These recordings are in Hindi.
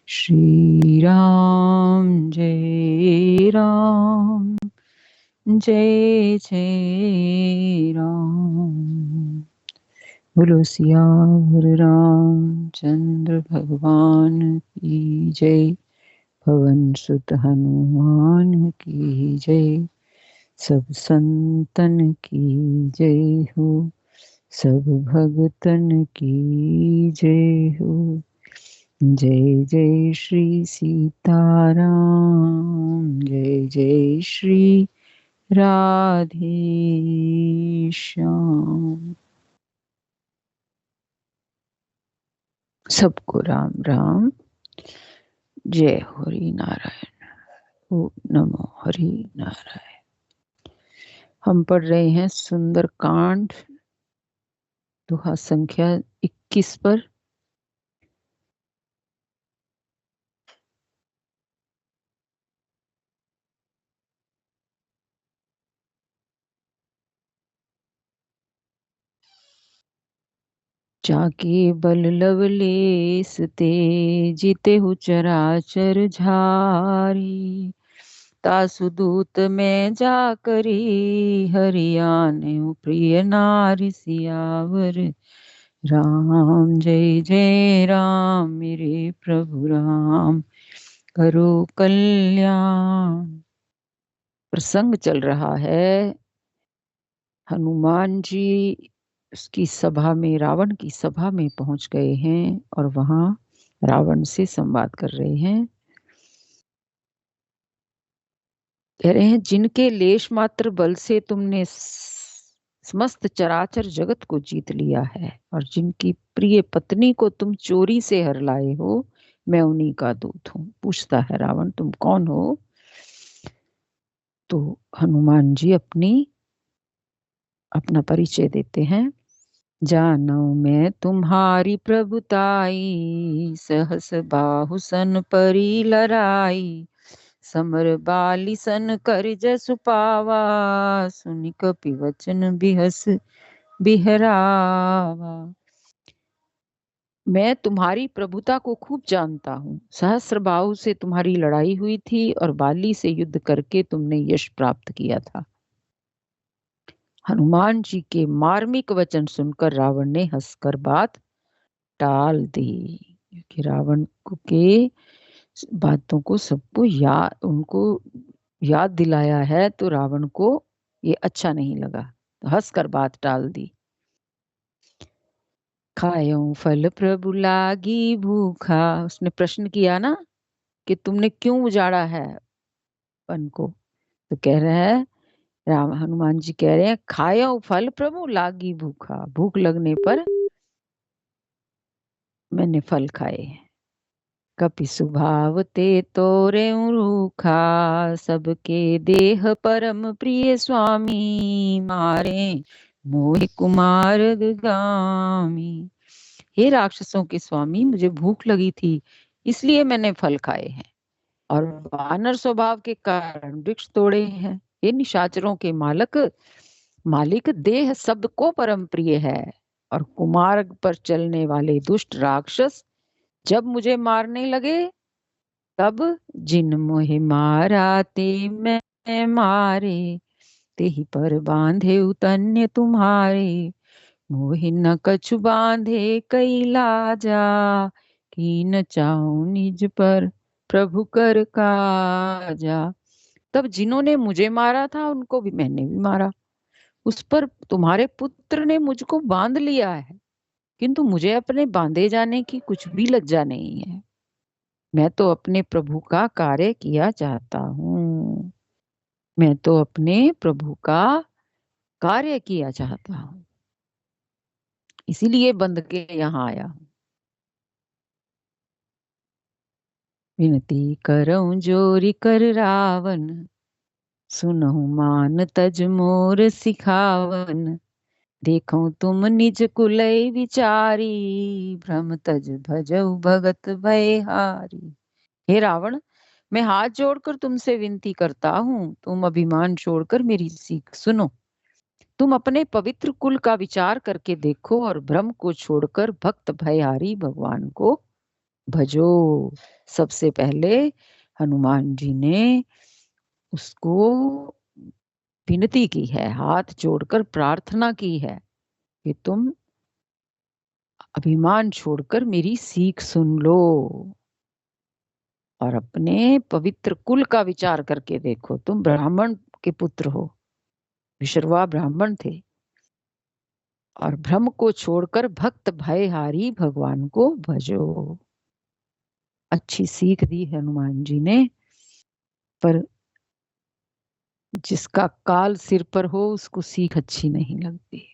श्री राम जय राम जय जय राम। बोलो सियावर रामचंद्र भगवान की जय। पवन सुत हनुमान की जय। सब संतन की जय हो, सब भगतन की जय हो। जय जय श्री सीताराम, जय जय श्री राधे श्याम। सबको राम राम। जय हरि नारायण। ओ नमो हरि नारायण। हम पढ़ रहे हैं सुंदर कांड दोहा संख्या 21 पर। जाके बल लवलेस ते जीते हु चराचर झारी। तासु दूत में जा करी हरियाने प्रिय नारी सियावर राम जय जय राम। मेरे प्रभु राम करो कल्याण। प्रसंग चल रहा है, हनुमान जी उसकी सभा में, रावण की सभा में पहुंच गए हैं और वहां रावण से संवाद कर रहे हैं। कह रहे हैं, जिनके लेश मात्र बल से तुमने समस्त चराचर जगत को जीत लिया है और जिनकी प्रिय पत्नी को तुम चोरी से हर लाए हो, मैं उन्हीं का दूत हूं। पूछता है रावण, तुम कौन हो? तो हनुमान जी अपना परिचय देते हैं। जानो मैं तुम्हारी प्रभुताई, सहस बाहु सन परी लराई। समर बाली सन कर जसु पावा, सुनि कपि वचन बिहस बिहरावा। मैं तुम्हारी प्रभुता को खूब जानता हूँ। सहस्र बाहु से तुम्हारी लड़ाई हुई थी और बाली से युद्ध करके तुमने यश प्राप्त किया था। हनुमान जी के मार्मिक वचन सुनकर रावण ने हंसकर बात टाल दी, क्योंकि रावण के बातों को सबको उनको याद दिलाया है, तो रावण को ये अच्छा नहीं लगा, तो हंसकर बात टाल दी। खायो फल प्रभु लागी भूखा। उसने प्रश्न किया ना कि तुमने क्यों उजाड़ा है वन को, तो कह रहे हैं, राम हनुमान जी कह रहे हैं, खायो फल प्रभु लागी भूखा। भूख लगने पर मैंने फल खाए हैं। कपि स्वभाव ते तोरे रूखा, सबके देह परम प्रिय स्वामी। मारे मोहि कुमार गामी। हे राक्षसों के स्वामी, मुझे भूख लगी थी इसलिए मैंने फल खाए हैं और वानर स्वभाव के कारण वृक्ष तोड़े हैं। हे निशाचरों के मालिक, देह सबको परम प्रिय है और कुमार्ग पर चलने वाले दुष्ट राक्षस जब मुझे मारने लगे, तब जिन मोहि मारा ते मैं मारे। ते ही पर बांधे उतन्य तुम्हारे, मोहि न कछु बांधे कई लाजा। कीन चाहूं निज पर प्रभु कर काजा। तब जिन्होंने मुझे मारा था उनको भी मैंने भी मारा। उस पर तुम्हारे पुत्र ने मुझको बांध लिया है, किंतु मुझे अपने बांधे जाने की कुछ भी लज्जा नहीं है। मैं तो अपने प्रभु का कार्य किया चाहता हूँ। मैं तो अपने प्रभु का कार्य किया चाहता हूँ, इसीलिए बंध के यहाँ आया हूँ। विनती करऊं जोरी कर रावण, सुनहु मान तज मोर सिखावन। देखो तुम निज कुलई विचारी, भ्रम तज भजऊ भगत भयहारी। हे रावण, मैं हाथ जोड़कर तुमसे विनती करता हूँ, तुम अभिमान छोड़कर मेरी सीख सुनो। तुम अपने पवित्र कुल का विचार करके देखो और भ्रम को छोड़कर भक्त भयहारी भगवान को भजो। सबसे पहले हनुमान जी ने उसको विनती की है, हाथ जोड़कर प्रार्थना की है कि तुम अभिमान छोड़कर मेरी सीख सुन लो और अपने पवित्र कुल का विचार करके देखो। तुम ब्राह्मण के पुत्र हो, विशर्वा ब्राह्मण थे, और भ्रम को छोड़कर भक्त भयहारी भगवान को भजो। अच्छी सीख दी हनुमान जी ने, पर जिसका काल सिर पर हो उसको सीख अच्छी नहीं लगती।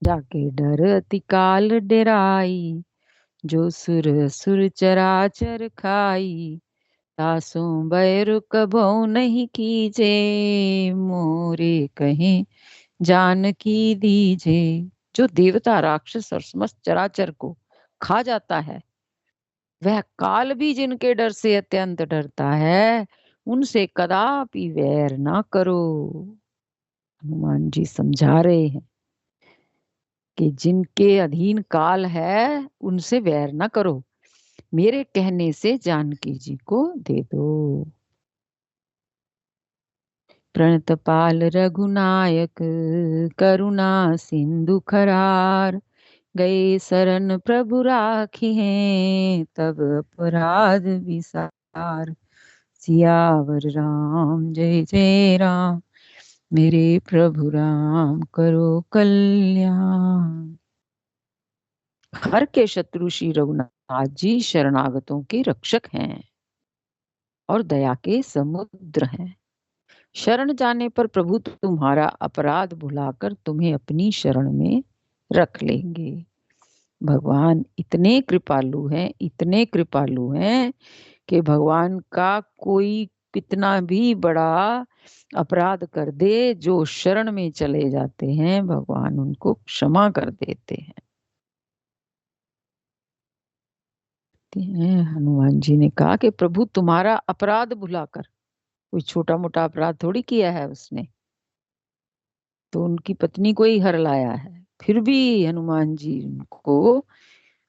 जाके डर अति काल डेराई, जो सुर सुर चराचर खाई, तासु बैर कभौ नहीं कीजे, मोरे कहे जानकी दीजे। जो देवता राक्षस और समस्त चराचर को खा जाता है, वह काल भी जिनके डर से अत्यंत डरता है, उनसे कदापि वैर ना करो। हनुमान जी समझा रहे हैं कि जिनके अधीन काल है उनसे वैर ना करो, मेरे कहने से जानकी जी को दे दो। प्रणतपाल रघुनायक, करुणा सिंधु खरार, गए शरण प्रभु राखी हैं, तब अपराध विसार। सियावर राम जय जय राम, मेरे प्रभु राम करो कल्याण। हर के शत्रु श्री रघुनाथ जी शरणागतों के रक्षक हैं और दया के समुद्र हैं। शरण जाने पर प्रभु तुम्हारा अपराध भुलाकर तुम्हें अपनी शरण में रख लेंगे। भगवान इतने कृपालु हैं, इतने कृपालु हैं कि भगवान का कोई कितना भी बड़ा अपराध कर दे, जो शरण में चले जाते हैं भगवान उनको क्षमा कर देते हैं। हनुमान जी ने कहा कि प्रभु तुम्हारा अपराध भुलाकर, कोई छोटा मोटा अपराध थोड़ी किया है उसने, तो उनकी पत्नी को ही हर लाया है। फिर भी हनुमान जी उनको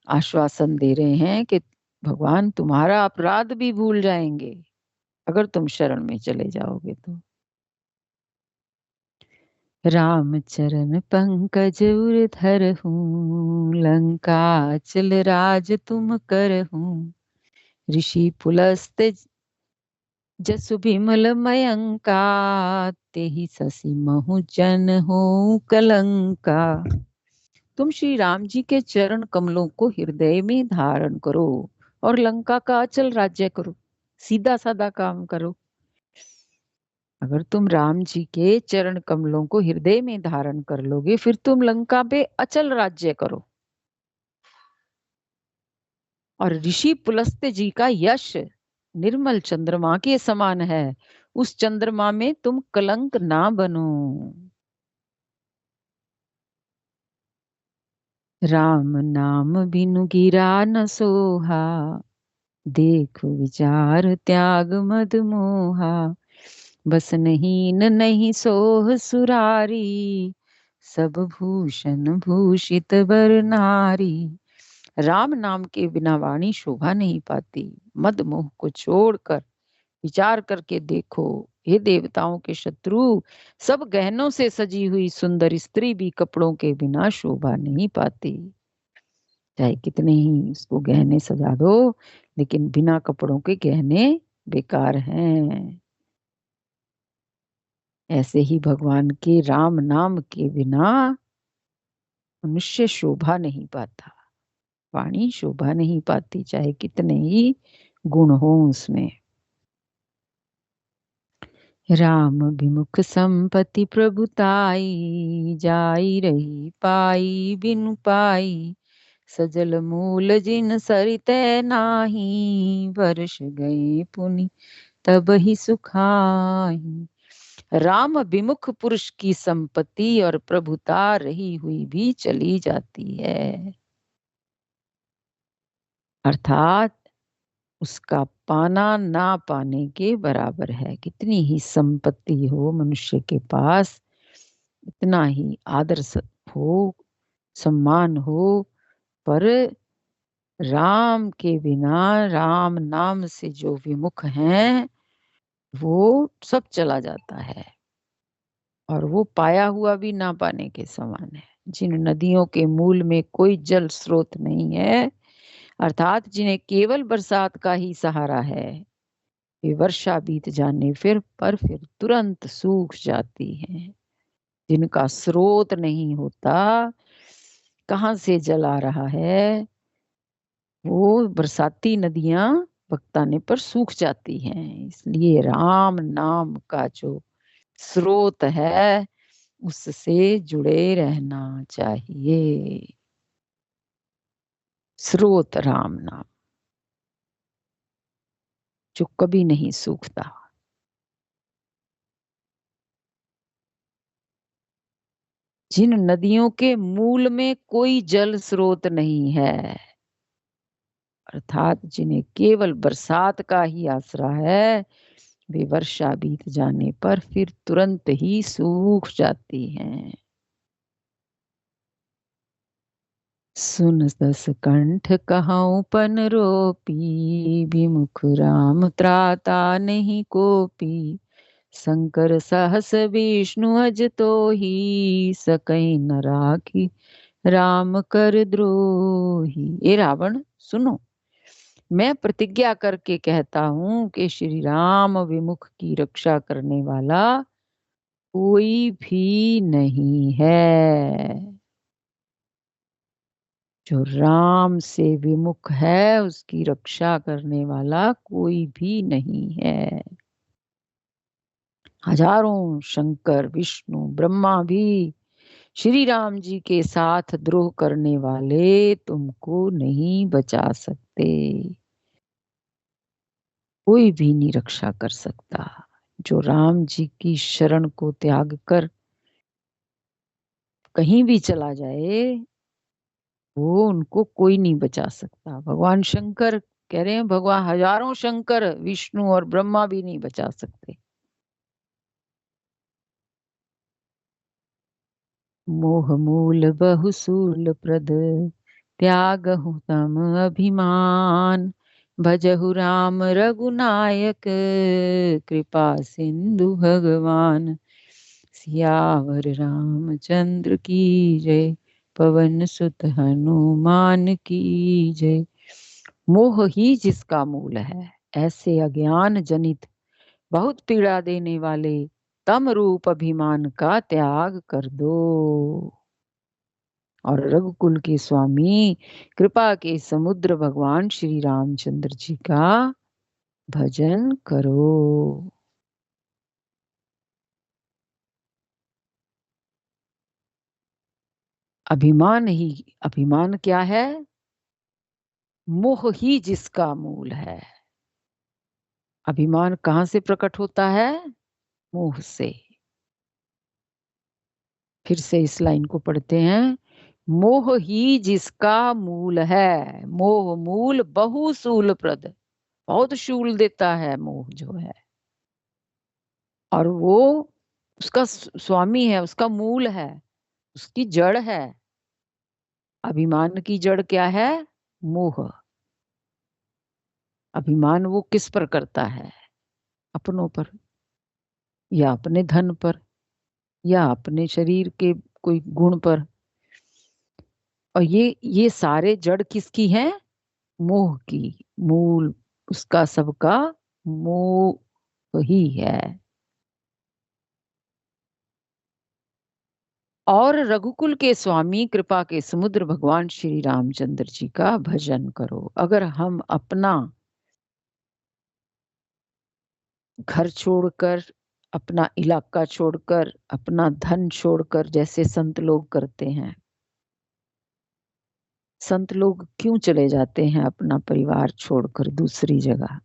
आश्वासन दे रहे हैं कि भगवान तुम्हारा अपराध भी भूल जाएंगे अगर तुम शरण में चले जाओगे तो। राम चरण पंकज उर धरहूं, लंका चल राज तुम करहूं। ऋषि पुलस्त जसु विमल मयंका, तेहि ससी महु जन हो कलंका। तुम श्री राम जी के चरण कमलों को हृदय में धारण करो और लंका का अचल राज्य करो। सीधा साधा काम करो। अगर तुम राम जी के चरण कमलों को हृदय में धारण कर लोगे, फिर तुम लंका पे अचल राज्य करो। और ऋषि पुलस्त्य जी का यश निर्मल चंद्रमा के समान है, उस चंद्रमा में तुम कलंक ना बनो। राम नाम बिनु गिरा न सोहा, देख विचार त्याग मद मोहा। बस नहीं न नहीं सोह सुरारी, सब भूषण भूषित बर नारी। राम नाम के बिना वाणी शोभा नहीं पाती। मद मोह को छोड़कर विचार करके देखो, हे देवताओं के शत्रु, सब गहनों से सजी हुई सुंदर स्त्री भी कपड़ों के बिना शोभा नहीं पाती। चाहे कितने ही उसको गहने सजा दो, लेकिन बिना कपड़ों के गहने बेकार हैं। ऐसे ही भगवान के राम नाम के बिना मनुष्य शोभा नहीं पाता, वाणी शोभा नहीं पाती, चाहे कितने ही गुण हो उसमें। राम विमुख संपत्ति प्रभुताई, जाई रही पाई बिनु पाई। सजल मूल जिन सरितै नाही, वर्ष गए पुनि तब ही सुखाई। राम विमुख पुरुष की संपत्ति और प्रभुता रही हुई भी चली जाती है, अर्थात उसका पाना ना पाने के बराबर है। कितनी ही संपत्ति हो मनुष्य के पास, इतना ही आदर हो, सम्मान हो, पर राम के बिना, राम नाम से जो विमुख हैं, वो सब चला जाता है और वो पाया हुआ भी ना पाने के समान है। जिन नदियों के मूल में कोई जल स्रोत नहीं है, अर्थात जिन्हें केवल बरसात का ही सहारा है, वे वर्षा बीत जाने फिर तुरंत सूख जाती हैं। जिनका स्रोत नहीं होता, कहाँ से जल आ रहा है, वो बरसाती नदियां वक्त आने पर सूख जाती हैं। इसलिए राम नाम का जो स्रोत है, उससे जुड़े रहना चाहिए। स्रोत राम नाम, जो कभी नहीं सूखता। जिन नदियों के मूल में कोई जल स्रोत नहीं है, अर्थात जिन्हें केवल बरसात का ही आसरा है, वे वर्षा बीत जाने पर फिर तुरंत ही सूख जाती हैं। सुन दस कंठ कहऊँ पन रोपी, विमुख राम त्राता नहीं कोपी। शंकर सहस विष्णु अज तो ही, सकई न राखी राम कर द्रोही। ए रावण सुनो, मैं प्रतिज्ञा करके कहता हूं कि श्री राम विमुख की रक्षा करने वाला कोई भी नहीं है। जो राम से विमुख है, उसकी रक्षा करने वाला कोई भी नहीं है। हजारों शंकर विष्णु ब्रह्मा भी श्री राम जी के साथ द्रोह करने वाले तुमको नहीं बचा सकते। कोई भी नहीं रक्षा कर सकता। जो राम जी की शरण को त्याग कर कहीं भी चला जाए, वो उनको कोई नहीं बचा सकता। भगवान शंकर कह रहे हैं, भगवान हजारों शंकर विष्णु और ब्रह्मा भी नहीं बचा सकते। मोह मूल बहुसूल प्रद, त्यागहु तम अभिमान। भजहु राम रघुनायक, कृपा सिंधु भगवान। सियावर रामचंद्र की जय, पवन सुत हनुमान की जय। मोह ही जिसका मूल है, ऐसे अज्ञान जनित बहुत पीड़ा देने वाले तम रूप अभिमान का त्याग कर दो और रघुकुल के स्वामी, कृपा के समुद्र भगवान श्री रामचंद्र जी का भजन करो। अभिमान क्या है? मोह ही जिसका मूल है। अभिमान कहाँ से प्रकट होता है? मोह से। फिर से इस लाइन को पढ़ते हैं। मोह ही जिसका मूल है, मोह मूल बहुसूल प्रद। बहुत शूल देता है मोह जो है, और वो उसका स्वामी है, उसका मूल है, उसकी जड़ है। अभिमान की जड़ क्या है? मोह। अभिमान वो किस पर करता है? अपनों पर, या अपने धन पर, या अपने शरीर के कोई गुण पर। और ये सारे जड़ किसकी हैं? मोह की। मूल उसका सबका मोह ही है। और रघुकुल के स्वामी, कृपा के समुद्र भगवान श्री रामचंद्र जी का भजन करो। अगर हम अपना घर छोड़कर, अपना इलाका छोड़कर, अपना धन छोड़कर, जैसे संत लोग करते हैं, संत लोग क्यों चले जाते हैं अपना परिवार छोड़कर दूसरी जगह?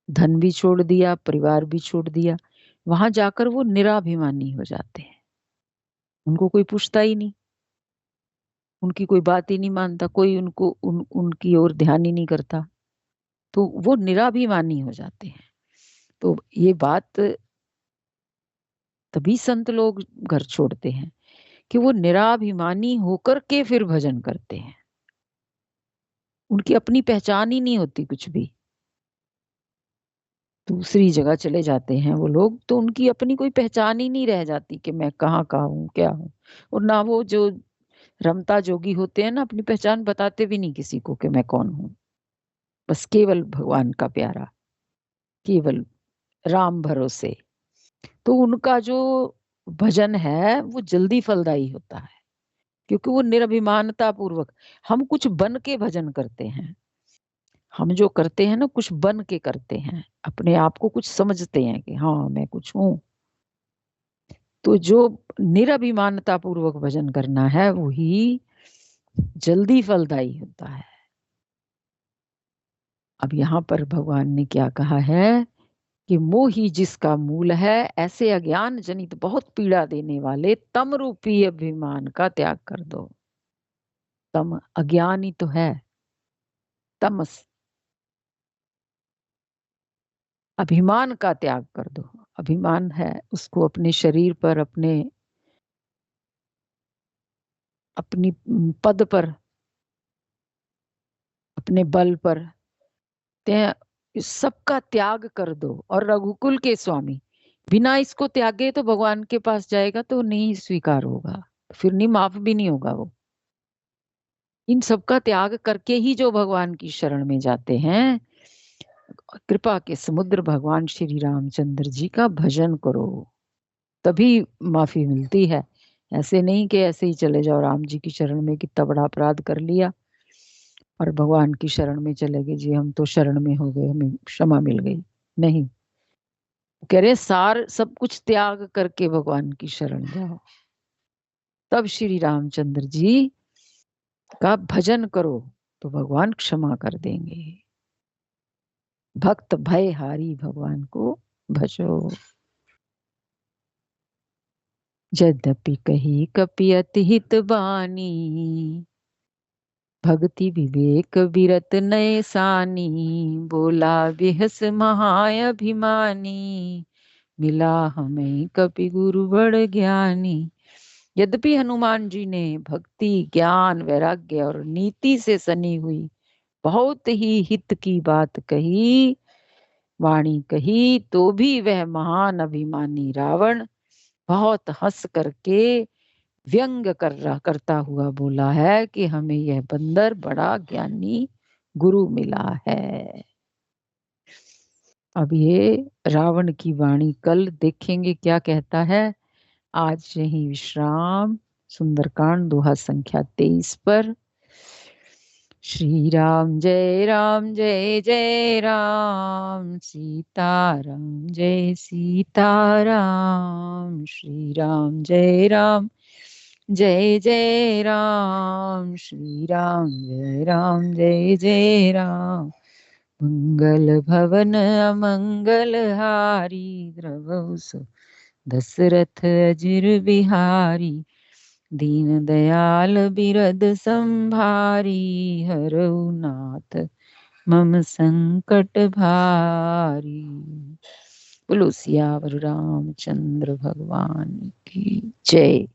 धन भी छोड़ दिया, परिवार भी छोड़ दिया, वहां जाकर वो निराभिमानी हो जाते हैं। उनको कोई पूछता ही नहीं, उनकी कोई बात ही नहीं मानता, कोई उनको उनकी ओर ध्यान ही नहीं करता, तो वो निराभिमानी हो जाते हैं। तो ये बात तभी संत लोग घर छोड़ते हैं कि वो निराभिमानी होकर के फिर भजन करते हैं। उनकी अपनी पहचान ही नहीं होती कुछ भी। दूसरी जगह चले जाते हैं वो लोग, तो उनकी अपनी कोई पहचान ही नहीं रह जाती कि मैं कहाँ का हूँ, क्या हूँ। और ना वो जो रमता जोगी होते हैं ना, अपनी पहचान बताते भी नहीं किसी को कि मैं कौन हूँ। बस केवल भगवान का प्यारा, केवल राम भरोसे। तो उनका जो भजन है वो जल्दी फलदायी होता है, क्योंकि वो निरभिमानता पूर्वक, हम कुछ बन के भजन करते हैं। हम जो करते हैं ना, कुछ बन के करते हैं, अपने आप को कुछ समझते हैं कि हाँ मैं कुछ हूँ। तो जो निरभिमानता पूर्वक भजन करना है वही जल्दी फलदायी होता है। अब यहाँ पर भगवान ने क्या कहा है कि मोह ही जिसका मूल है, ऐसे अज्ञान जनित बहुत पीड़ा देने वाले तम रूपी अभिमान का त्याग कर दो। तम अज्ञान ही तो है, तमस। अभिमान का त्याग कर दो। अभिमान है उसको अपने शरीर पर, अपने अपनी पद पर, अपने बल पर, ते सबका त्याग कर दो। और रघुकुल के स्वामी, बिना इसको त्यागे तो भगवान के पास जाएगा तो नहीं स्वीकार होगा, फिर नहीं, माफ भी नहीं होगा वो। इन सबका त्याग करके ही जो भगवान की शरण में जाते हैं, कृपा के समुद्र भगवान श्री रामचंद्र जी का भजन करो, तभी माफी मिलती है। ऐसे नहीं कि ऐसे ही चले जाओ राम जी की शरण में, कितना बड़ा अपराध कर लिया और भगवान की शरण में चले गए, जी हम तो शरण में हो गए, हमें क्षमा मिल गई। नहीं, कह रहे सार सब कुछ त्याग करके भगवान की शरण जाओ, तब श्री रामचंद्र जी का भजन करो तो भगवान क्षमा कर देंगे। भक्त भय हारी भगवान को भजो। यद्यपि कही कपि अति हित बानी, भक्ति विवेक विरत नय सानी, बोला बिहस महाअभिमानी, मिला हमें कपि गुरु बड़ ज्ञानी। यद्यपि हनुमान जी ने भक्ति, ज्ञान, वैराग्य और नीति से सनी हुई बहुत ही हित की बात कही, वाणी कही, तो भी वह महान अभिमानी रावण बहुत हंस करके व्यंग करता हुआ बोला है कि हमें यह बंदर बड़ा ज्ञानी गुरु मिला है। अब ये रावण की वाणी कल देखेंगे क्या कहता है। आज यही विश्राम। सुंदरकांड दोहा संख्या 23 पर। श्री राम जय राम जय जय राम, सीताराम जय सीताराम, श्री राम जय राम जय जय राम, श्री राम जय राम जय जय राम। मंगल भवन अमंगल हारी, द्रवहु सो दशरथ अजिर बिहारी, दीन दयाल बिरद संभारी, हरऊ नाथ मम संकट भारी। बोलो सियावर रामचंद्र भगवान की जय।